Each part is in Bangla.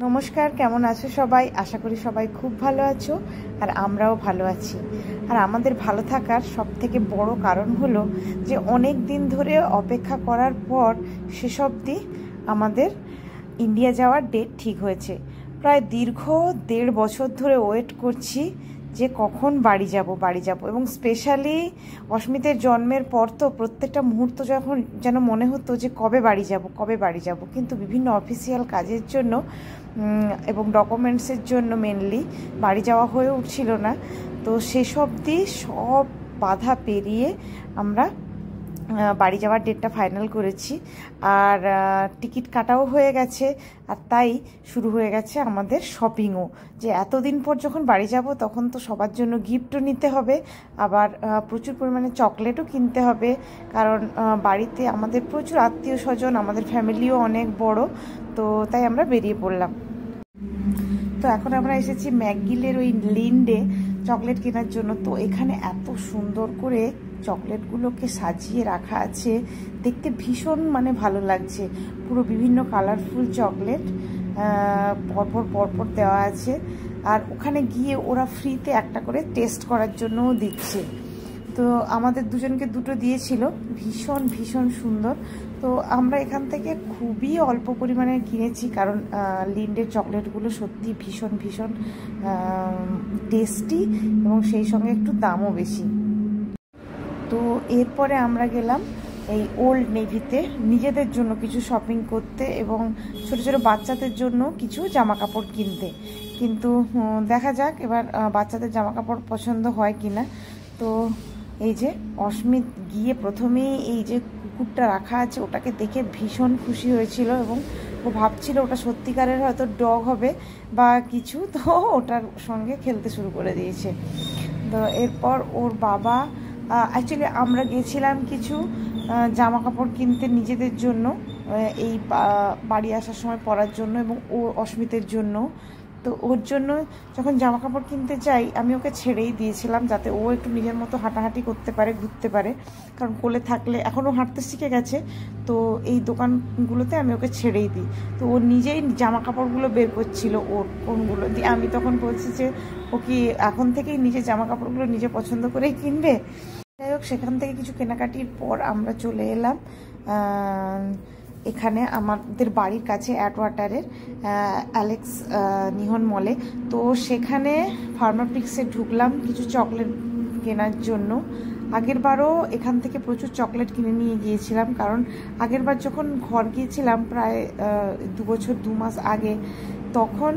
নমস্কার, কেমন আছো সবাই? আশা করি সবাই খুব ভালো আছো আর আমরাও ভালো আছি। আর আমাদের ভালো থাকার সবথেকে বড় কারণ হলো যে অনেক দিন ধরে অপেক্ষা করার পর শেষ অবধি আমাদের ইন্ডিয়া যাওয়ার ডেট ঠিক হয়েছে। প্রায় দীর্ঘ 1.5 বছর ধরে ওয়েট করছি যে কখন বাড়ি যাব এবং স্পেশালি অস্মিতের জন্মের পর তো প্রত্যেকটা মুহূর্ত যখন যেন মনে হতো যে কবে বাড়ি যাব, কিন্তু বিভিন্ন অফিসিয়াল কাজের জন্য এবং ডকুমেন্টসের জন্য মেনলি বাড়ি যাওয়া হয়ে উঠছিল না। তো শেষ অবধি সব বাধা পেরিয়ে আমরা বাড়ি যাওয়ার ডেটটা ফাইনাল করেছি আর টিকিট কাটাও হয়ে গেছে। আর তাই শুরু হয়ে গেছে আমাদের শপিংও, যে এতদিন পর যখন বাড়ি যাব তখন তো সবার জন্য গিফটও নিতে হবে, আবার প্রচুর পরিমাণে চকলেটও কিনতে হবে, কারণ বাড়িতে আমাদের প্রচুর আত্মীয় স্বজন, আমাদের ফ্যামিলিও অনেক বড়। তো তাই আমরা বেরিয়ে পড়লাম। তো এখন আমরা এসেছি ম্যাকগিলের ওই লিন্ডে চকলেট কেনার জন্য। তো এখানে এত সুন্দর করে চকলেটগুলোকে সাজিয়ে রাখা আছে, দেখতে ভীষণ ভালো লাগছে। পুরো বিভিন্ন কালারফুল চকলেট পরপর দেওয়া আছে। আর ওখানে গিয়ে ওরা ফ্রিতে একটা করে টেস্ট করার জন্যও দিচ্ছে। তো আমাদের দুজনকে দুটো দিয়েছিল, ভীষণ সুন্দর। তো আমরা এখান থেকে খুবই অল্প পরিমাণে কিনেছি, কারণ লিন্ডের চকলেটগুলো সত্যি ভীষণ টেস্টি এবং সেই সঙ্গে একটু দামও বেশি। তো এরপরে আমরা গেলাম এই ওল্ড নেভিতে নিজেদের জন্য কিছু শপিং করতে এবং ছোট ছোট বাচ্চাদের জন্য কিছু জামা কাপড় কিনতে। কিন্তু দেখা যাক এবার বাচ্চাদের জামা কাপড় পছন্দ হয় কিনা। তো এই যে অস্মিত গিয়ে প্রথমেই এই যে কুকুরটা রাখা আছে ওটাকে দেখে ভীষণ খুশি হয়েছিল এবং ও ভাবছিল ওটা সত্যিকারের হয়তো ডগ হবে বা কিছু, তো ওটার সঙ্গে খেলতে শুরু করে দিয়েছে। তো এরপর ওর বাবা, অ্যাকচুয়ালি আমরা গিয়েছিলাম কিছু জামা কাপড় কিনতে নিজেদের জন্য, এই বাড়ি আসার সময় পরার জন্য এবং ও অস্মিতের জন্য। তো ওর জন্য যখন জামা কাপড় কিনতে যাই আমি ওকে ছেড়েই দিয়েছিলাম, যাতে ও একটু নিজের মতো হাঁটাহাঁটি করতে পারে, ঘুরতে পারে, কারণ কোলে থাকলে এখনও হাঁটতে শিখে গেছে। তো এই দোকানগুলোতে আমি ওকে ছেড়েই দিই। তো ও নিজেই জামা কাপড়গুলো বের করছিল ওর কোনগুলো দিয়ে। আমি তখন বলছি যে ও কি এখন থেকেই নিজে জামা কাপড়গুলো নিজে পছন্দ করেই কিনবে। যাই হোক, সেখান থেকে কিছু কেনাকাটির পর আমরা চলে এলাম এখানে আমাদের বাড়ির কাছে অ্যাডওয়াটারের অ্যালেক্স নিহন মলে। তো সেখানে ফার্মাপ্রিক্সে ঢুকলাম কিছু চকলেট কেনার জন্য। আগের বারও এখান থেকে প্রচুর চকলেট কিনে নিয়ে গিয়েছিলাম, কারণ আগের বার যখন ঘর গিয়েছিলাম প্রায় 2 বছর 2 মাস আগে, তখন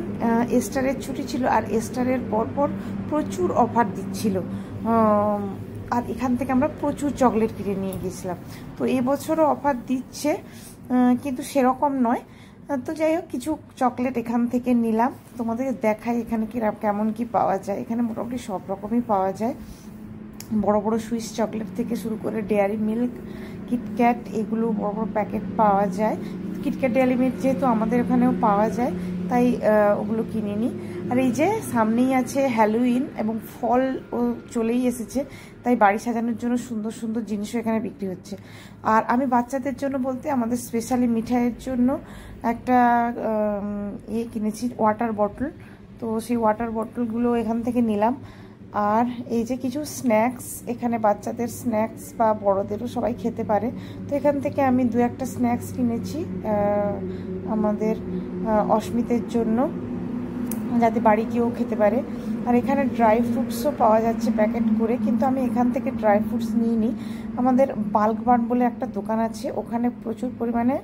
এস্টারের ছুটি ছিল আর এস্টারের পরপর প্রচুর অফার দিচ্ছিল। আর এখান থেকে আমরা প্রচুর চকলেট কিনে নিয়ে গিয়েছিলাম। তো এবছরও অফার দিচ্ছে, কিন্তু সেরকম নয়। তো যাই হোক, কিছু চকলেট এখান থেকে নিলাম, তোমাদের দেখাই এখানে কেমন কি পাওয়া যায়। এখানে মোটামুটি সব রকমই পাওয়া যায়, বড় বড় সুইস চকলেট থেকে শুরু করে ডেয়ারি মিল্ক, কিটক্যাট, এগুলো বড় বড় প্যাকেট পাওয়া যায়। কিটক্যাট ডেয়ারি মিল্ক যেহেতু আমাদের ওখানেও পাওয়া যায়, তাই ওগুলো কিনে নিই। আর এই যে সামনেই আছে হ্যালোউইন এবং ফল ও চলেই এসেছে, তাই বাড়ি সাজানোর জন্য সুন্দর সুন্দর জিনিসও এখানে বিক্রি হচ্ছে। আর আমি বাচ্চাদের জন্য বলতে আমাদের স্পেশালি মিঠাইয়ের জন্য একটা কিনেছি, ওয়াটার বটল। তো সেই ওয়াটার বটলগুলো এখান থেকে নিলাম। আর এই যে কিছু স্ন্যাক্স, এখানে বাচ্চাদের স্ন্যাক্স বা বড়দেরও সবাই খেতে পারে। তো এখান থেকে আমি 2-1টা স্ন্যাক্স কিনেছি আমাদের অস্মিতের জন্য, যাতে বাড়ি গিয়েও খেতে পারে। আর এখানে ড্রাই ফ্রুটসও পাওয়া যাচ্ছে প্যাকেট করে, কিন্তু আমি এখান থেকে ড্রাই ফ্রুটস নিইনি। আমাদের বাল্ক বার্ন বলে একটা দোকান আছে, ওখানে প্রচুর পরিমাণে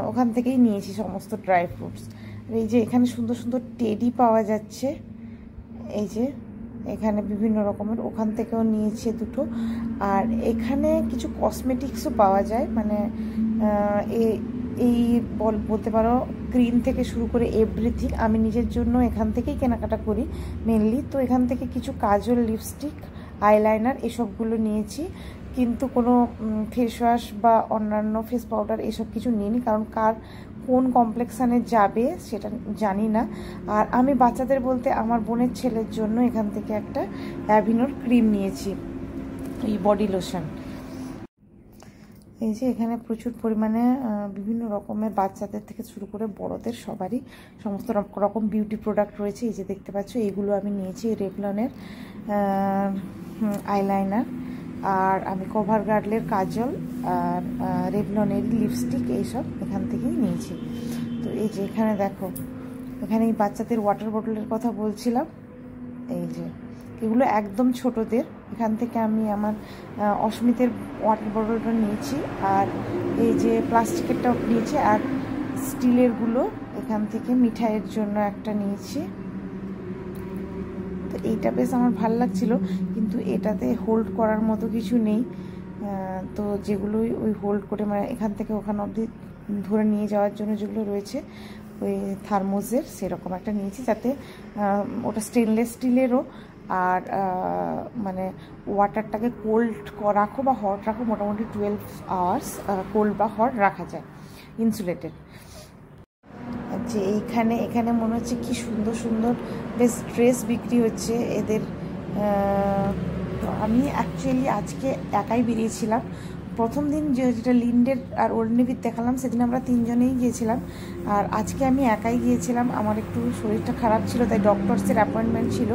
ওখান থেকেই নিয়েছি সমস্ত ড্রাই ফ্রুটস। আর এই যে এখানে সুন্দর সুন্দর টেডি পাওয়া যাচ্ছে, এই যে এখানে বিভিন্ন রকমের, ওখান থেকেও নিয়েছে 2টো। আর এখানে কিছু কসমেটিক্সও পাওয়া যায়, এই বলতে পারো ক্রিম থেকে শুরু করে এভরিথিং। আমি নিজের জন্য এখান থেকেই কেনাকাটা করি মেনলি। তো এখান থেকে কিছু কাজল, লিপস্টিক, আইলাইনার এসবগুলো নিয়েছি, কিন্তু কোনো ফেস ওয়াশ বা অন্যান্য ফেস পাউডার এসব কিছু নিইনি, কারণ কোন কমপ্লেক্সানে যাবে সেটা জানি না। আর আমি বাচ্চাদের বলতে আমার বোনের ছেলের জন্য এখান থেকে একটা অ্যাভিনোর ক্রিম নিয়েছি, এই বডি লোশন। এই যে এখানে প্রচুর পরিমাণে বিভিন্ন রকমের বাচ্চাদের থেকে শুরু করে বড়দের সবারই সমস্ত রকম বিউটি প্রোডাক্ট রয়েছে। এই যে দেখতে পাচ্ছ, এইগুলো আমি নিয়েছি রেভলনের আইলাইনার, আর আমি কভার গার্ডের কাজল, আর রেভলনের লিপস্টিক, এইসব এখান থেকেই নিয়েছি। তো এই যে এখানে দেখো, এখানে এই বাচ্চাদের ওয়াটার বটলের কথা বলছিলাম, এই যে এগুলো একদম ছোটদের। এখান থেকে আমি আমার অস্মিতের ওয়াটার বটলটা নিয়েছি, আর এই যে প্লাস্টিকেরটাও নিয়েছি, আর স্টিলেরগুলো এখান থেকে মিঠাইয়ের জন্য একটা নিয়েছি। তো এইটা বেশ আমার ভালো লাগছিল, কিন্তু এটাতে হোল্ড করার মতো কিছু নেই। তো যেগুলোই ওই হোল্ড করে মানে এখান থেকে ওখানে অবধি ধরে নিয়ে যাওয়ার জন্য যেগুলো রয়েছে ওই থার্মোসের, সেরকম একটা নিয়েছি, যাতে ওটা স্টেনলেস স্টিলেরও, আর মানে ওয়াটারটাকে কোল্ড রাখো বা হট রাখো, মোটামুটি 12 আওয়ার্স কোল্ড বা হট রাখা যায়, ইনসুলেটেড। যে এখানে মনে হচ্ছে কি সুন্দর সুন্দর বেশ ড্রেস বিক্রি হচ্ছে এদের। আমি অ্যাকচুয়ালি আজকে একাই বেরিয়েছিলাম। প্রথম দিন যেটা লিন্ডের আর ওল্ড নেভির দেখালাম, সেদিন আমরা 3 জনেই গিয়েছিলাম, আর আজকে আমি একাই গিয়েছিলাম। আমার একটু শরীরটা খারাপ ছিল, তাই ডক্টরসের অ্যাপয়েন্টমেন্ট ছিল।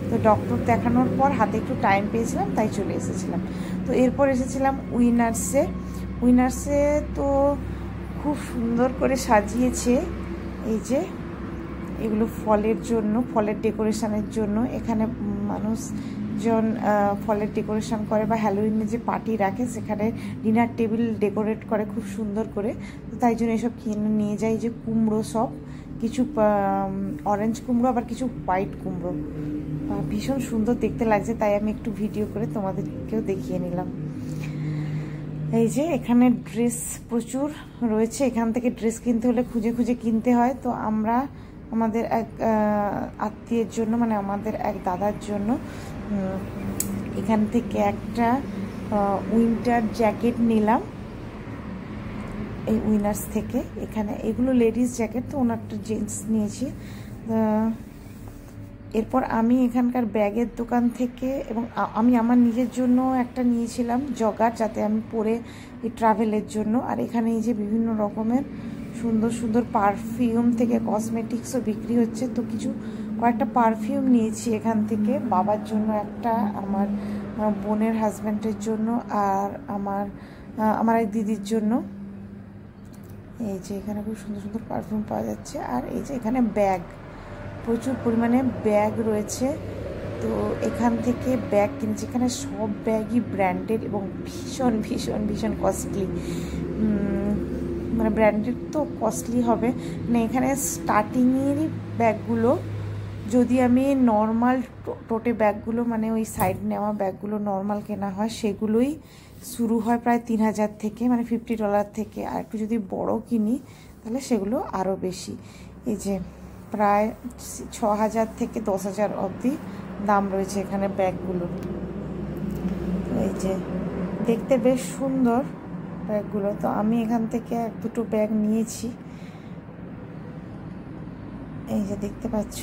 তো ডক্টর দেখানোর পর হাতে একটু টাইম পেয়েছিলাম, তাই চলে এসেছিলাম। তো এরপর এসেছিলাম উইনার্সে তো খুব সুন্দর করে সাজিয়েছে। এই যে এগুলো ফলের জন্য, ফলের ডেকোরেশনের জন্য। এখানে মানুষজন ফলের ডেকোরেশন করে, বা হ্যালোউইনে যে পার্টি রাখে সেখানে ডিনার টেবিল ডেকোরেট করে খুব সুন্দর করে। তো তাই জন্য এসব কিনে নিয়ে যাই। যে কুমড়ো, সব কিছু অরেঞ্জ কুমড়ো, আবার কিছু হোয়াইট কুমড়ো, ভীষণ সুন্দর দেখতে লাগছে, তাই আমি একটু ভিডিও করে তোমাদেরকেও দেখিয়ে নিলাম। এই যে এখানে ড্রেস প্রচুর রয়েছে, এখান থেকে ড্রেস কিনতে হলে খুঁজে খুঁজে কিনতে হয়। তো আমরা আমাদের এক আত্মীয়ের জন্য, মানে আমাদের এক দাদার জন্য এখান থেকে একটা উইন্টার জ্যাকেট নিলাম এই উইনার্স থেকে। এখানে এগুলো লেডিস জ্যাকেট, তো ওনারটা জেন্টস নিয়েছি। এরপর আমি এখানকার ব্যাগের দোকান থেকে, এবং আমি আমার নিজের জন্য একটা নিয়েছিলাম জগার, যাতে আমি পরে এই ট্রাভেলের জন্য। আর এখানে এই যে বিভিন্ন রকমের সুন্দর সুন্দর পারফিউম থেকে কসমেটিক্সও বিক্রি হচ্ছে। তো কয়েকটা পারফিউম নিয়েছি এখান থেকে, বাবার জন্য একটা, আমার বোনের হাজব্যান্ডের জন্য, আর আমার এক দিদির জন্য। এই যে এখানে খুব সুন্দর সুন্দর পারফিউম পাওয়া যাচ্ছে। আর এই যে এখানে ব্যাগ, প্রচুর পরিমাণে ব্যাগ রয়েছে। তো এখান থেকে ব্যাগ কিনেছি। এখানে সব ব্যাগই ব্র্যান্ডেড এবং ভীষণ ভীষণ ভীষণ কস্টলি। মানে ব্র্যান্ডেড তো কস্টলি হবে, মানে এখানে স্টার্টিংয়েরই ব্যাগগুলো, যদি আমি নর্মাল টোটে ব্যাগগুলো, মানে ওই সাইড নেওয়া ব্যাগগুলো নর্মাল কেনা হয়, সেগুলোই শুরু হয় প্রায় 3000 থেকে, মানে $50 থেকে। আর একটু যদি বড় কিনি তাহলে সেগুলো আরও বেশি। এই যে প্রায় 6000 থেকে 10,000 অবধি দাম রয়েছে এখানে ব্যাগগুলো। এই যে দেখতে বেশ সুন্দর ব্যাগগুলো। তো আমি এখান থেকে 1-2 ব্যাগ নিয়েছি। এই যে দেখতে পাচ্ছ,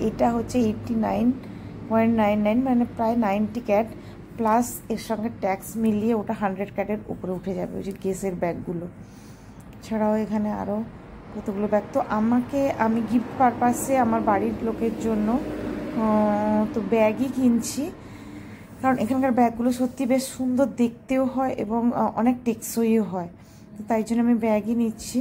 এটা হচ্ছে 89.99, মানে প্রায় 90 ক্যাট, প্লাস এর সঙ্গে ট্যাক্স মিলিয়ে ওটা 100 ক্যাটের উপরে উঠে যাবে, ওই যে কেসের ব্যাগগুলো। ছাড়াও এখানে আরও কতগুলো ব্যাগ। তো আমি গিফট পারপাসে আমার বাড়ির লোকের জন্য তো ব্যাগই কিনছি, কারণ এখানকার ব্যাগগুলো সত্যি বেশ সুন্দর দেখতেও হয় এবং অনেক টেকসইও হয়। তো তাই জন্য আমি ব্যাগই নিচ্ছি।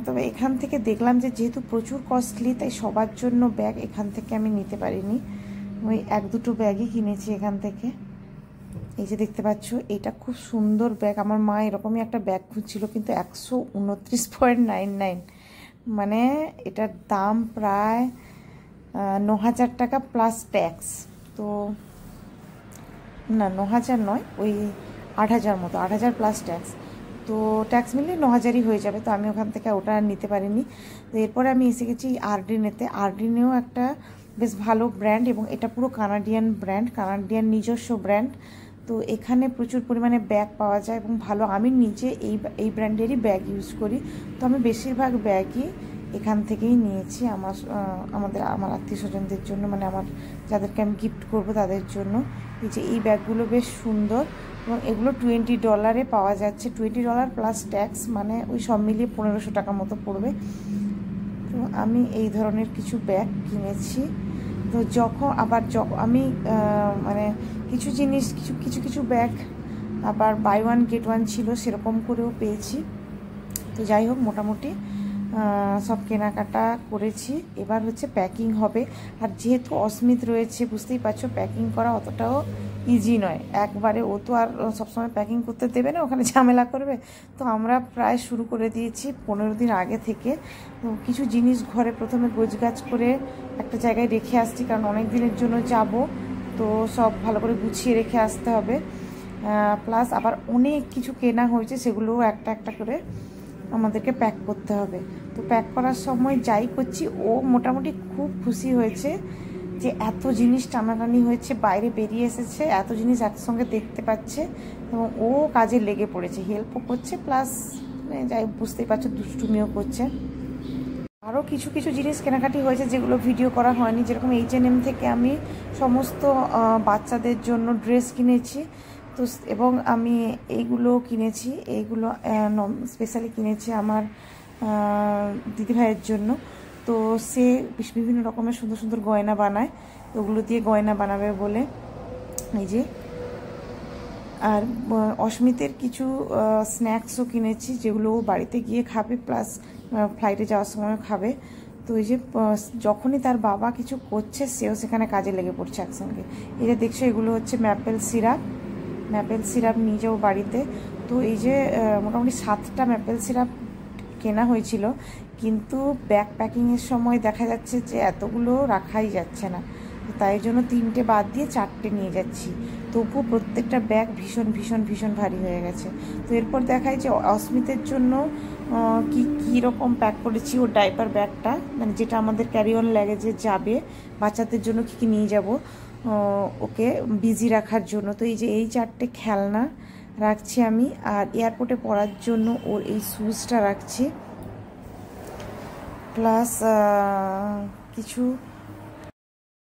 তবে এখান থেকে দেখলাম যে যেহেতু প্রচুর কস্টলি, তাই সবার জন্য ব্যাগ এখান থেকে আমি নিতে পারিনি, ওই 1-2 ব্যাগই কিনেছি এখান থেকে। এই যে দেখতে পাচ্ছ, এটা খুব সুন্দর ব্যাগ। আমার মা এরকমই একটা ব্যাগ খুঁজছিল, কিন্তু 129.99, মানে এটার দাম প্রায় 9,000 টাকা প্লাস ট্যাক্স। তো না, 9,000 নয়, ওই 8,000 মতো, 8,000 প্লাস ট্যাক্স। তো ট্যাক্স মিলিয়ে 9,000ই হয়ে যাবে। তো আমি ওখান থেকে ওটা নিতে পারিনি। তো এরপরে আমি এসে গেছি আরডিনেতে। আরডিনেও একটা বেশ ভালো ব্র্যান্ড, এবং এটা পুরো কানাডিয়ান ব্র্যান্ড, কানাডিয়ান নিজস্ব ব্র্যান্ড। তো এখানে প্রচুর পরিমাণে ব্যাগ পাওয়া যায় এবং ভালো। আমি নিজে এই ব্র্যান্ডেরই ব্যাগ ইউজ করি। তো আমি বেশিরভাগ ব্যাগই এখান থেকেই নিয়েছি আমার আত্মীয় স্বজনদের জন্য, মানে আমার যাদেরকে আমি গিফট করব তাদের জন্য। এই যে এই ব্যাগগুলো বেশ সুন্দর এবং এগুলো $20 পাওয়া যাচ্ছে, $20 প্লাস ট্যাক্স, মানে ওই সব মিলিয়ে 1500 টাকা মতো পড়বে। তো আমি এই ধরনের কিছু ব্যাগ কিনেছি। তো যখন আমি মানে কিছু জিনিস কিছু ব্যাগ আবার বাই ওয়ান গেট ওয়ান ছিল, সেরকম করেও পেয়েছি। তো যাই হোক, মোটামুটি সব কেনাকাটা করেছি। এবার হচ্ছে প্যাকিং হবে। আর যেহেতু অস্মিত রয়েছে, বুঝতেই পারছো প্যাকিং করা অতটাও ইজি নয় একবারে। ও তো আর সবসময় প্যাকিং করতে দেবে না, ওখানে ঝামেলা করবে। তো আমরা প্রায় শুরু করে দিয়েছি 15 দিন আগে থেকে। তো কিছু জিনিস ঘরে প্রথমে গোছগাছ করে একটা জায়গায় রেখে আসছি, কারণ অনেক দিনের জন্য যাব, তো সব ভালো করে গুছিয়ে রেখে আসতে হবে। প্লাস আবার অনেক কিছু কেনা হয়েছে, সেগুলোও একটা একটা করে আমাদেরকে প্যাক করতে হবে। তো প্যাক করার সময় যাই করছি, ও মোটামুটি খুব খুশি হয়েছে যে এত জিনিস টানাটানি হয়েছে, বাইরে বেরিয়ে এসেছে, এত জিনিস একসঙ্গে দেখতে পাচ্ছে এবং ও কাজে লেগে পড়েছে, হেল্পও করছে, প্লাস যাই বুঝতেই পারছো দুষ্টুমিও করছে। আরও কিছু জিনিস কেনাকাটি হয়েছে যেগুলো ভিডিও করা হয়নি, যেরকম H&M থেকে আমি সমস্ত বাচ্চাদের জন্য ড্রেস কিনেছি। তো এবং আমি এইগুলো কিনেছি, এইগুলো স্পেশালি কিনেছি আমার দিদিভাইয়ের জন্য। তো সে বিভিন্ন রকমের সুন্দর সুন্দর গয়না বানায়, ওগুলো দিয়ে গয়না বানাবে বলে। এই যে, আর অস্মিতের কিছু স্ন্যাক্সও কিনেছি, যেগুলো বাড়িতে গিয়ে খাবে, প্লাস ফ্লাইটে যাওয়ার সময় খাবে। তো এই যে যখনই তার বাবা কিছু করছে, সেও সেখানে কাজে লেগে পড়ছে একসঙ্গে। এই যে দেখছো, এগুলো হচ্ছে ম্যাপেল সিরাপ নিয়ে যাবো বাড়িতে। তো এই যে মোটামুটি 7টা ম্যাপেল সিরাপ কেনা হয়েছিল, কিন্তু ব্যাগ প্যাকিংয়ের সময় দেখা যাচ্ছে যে এতগুলো রাখাই যাচ্ছে না, তাই জন্য 3টে বাদ দিয়ে 4টে নিয়ে যাচ্ছি। তবুও প্রত্যেকটা ব্যাগ ভীষণ ভারী হয়ে গেছে। তো এরপর দেখায় যে অস্মিতের জন্য কী রকম প্যাক করেছি। ওর ডাইপার ব্যাগটা, মানে যেটা আমাদের ক্যারি অন লাগেজে যাবে, বাচ্চাদের জন্য কী নিয়ে যাব ওকে বিজি রাখার জন্য। তো এই যে এই 4টে খেলনা রাখছি আমি, আর এয়ারপোর্টে পরার জন্য ওর এই শ্যুজটা রাখছি, প্লাস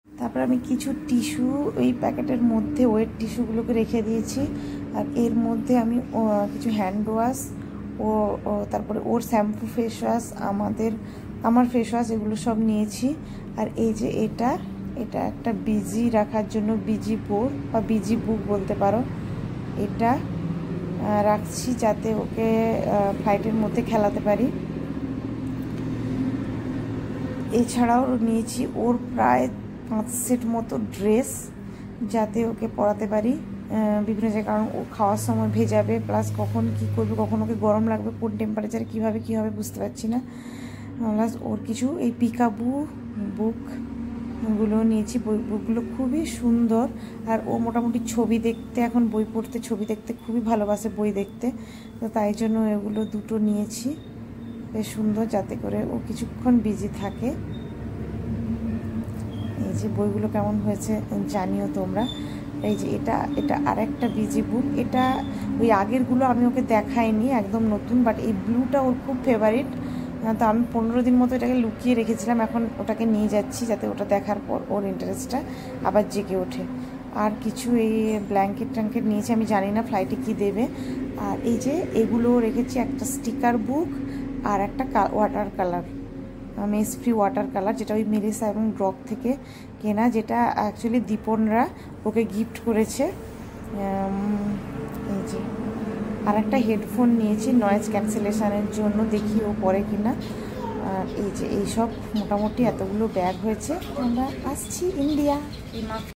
তারপর আমি কিছু টিস্যু এই প্যাকেটের মধ্যে ওয়েট টিস্যুগুলোকে রেখে দিয়েছি। আর এর মধ্যে আমি কিছু হ্যান্ড ওয়াশ তারপরে ওর শ্যাম্পু, ফেস ওয়াশ, আমার ফেস ওয়াশ, এগুলো সব নিয়েছি। আর এই যে এটা একটা বিজি রাখার জন্য বিজি বোর্ড বা বিজি বুক বলতে পারো, এটা রাখছি যাতে ওকে ফ্লাইটের মধ্যে খেলাতে পারি। এছাড়াও নিয়েছি ওর প্রায় 5 সেট মতো ড্রেস, যাতে ওকে পরাতে পারি বিভিন্ন জায়গায়, কারণ ও খাওয়ার সময় ভেজাবে, প্লাস কখন কী করবে, কখন ওকে গরম লাগবে, কোন টেম্পারেচারে কীভাবে কী হবে বুঝতে পারছি না। প্লাস ওর কিছু এই পিকাবু বুকগুলো নিয়েছি, বুকগুলো খুবই সুন্দর। আর ও মোটামুটি ছবি দেখতে, এখন বই পড়তে, ছবি দেখতে খুবই ভালোবাসে, বই দেখতে। তো তাই জন্য এগুলো 2টো নিয়েছি, বেশ সুন্দর, যাতে করে ও কিছুক্ষণ বিজি থাকে। এই যে বইগুলো কেমন হয়েছে জানিও তোমরা। এই যে এটা আরেকটা বিজি বুক, এটা ওই আগেরগুলো আমি ওকে দেখাইনি, একদম নতুন, বাট এই ব্লুটা ওর খুব ফেভারিট। তো আমি 15 দিন মতো এটাকে লুকিয়ে রেখেছিলাম, এখন ওটাকে নিয়ে যাচ্ছি যাতে ওটা দেখার পর ওর ইন্টারেস্টটা আবার জেগে ওঠে। আর কিছু এই ব্ল্যাঙ্কেট নিয়েছি, আমি জানি না ফ্লাইটে কি দেবে। আর এই যে এগুলো রেখেছি, একটা স্টিকার বুক আর একটা water colour, mess free water colour, যেটা ওই মেরিসা এবং ড্রগ থেকে কেনা, যেটা অ্যাকচুয়ালি দীপনরা ওকে গিফট করেছে। এই যে আর একটা হেডফোন নিয়েছি নয়েজ ক্যান্সেলেশনের জন্য, দেখি ও পরে কিনা। আর এই যে এইসব মোটামুটি এতগুলো ব্যাগ হয়েছে। আমরা আসছি ইন্ডিয়া।